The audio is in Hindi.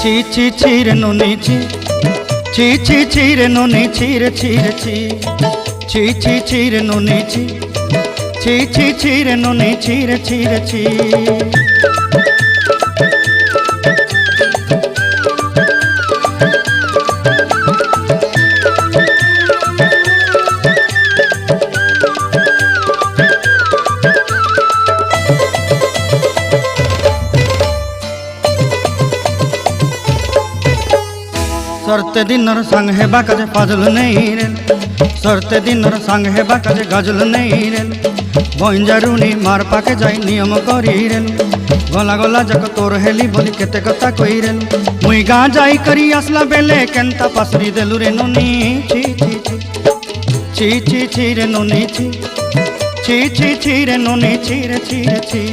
ছি ছি ছি রে নুনি ছি, ছি ছি ছি রে নুনি ছি রে ছি রে ছি, ছি ছি ছি রে নুনি ছি, ছি ছি ছি রে নুনি ছি রে ছি রে ছি। सरते दिनर संग हेबा काजे फाजल नहीं रेल, सरते दिनर संग हेबा काजे गाजल नहीं रेल, बंजारुनी मार पाके जाई नियम करी रेल, गला गला जक तोर हेली बोली केते कथा कई रेल, मुई गाँ जाई करी आसला बेले केंता पासरी देलु रे नुनी ची ची ची, ची ची ची रे नुनी ची, ची ची ची रे नुनी ची रे ची रे ची।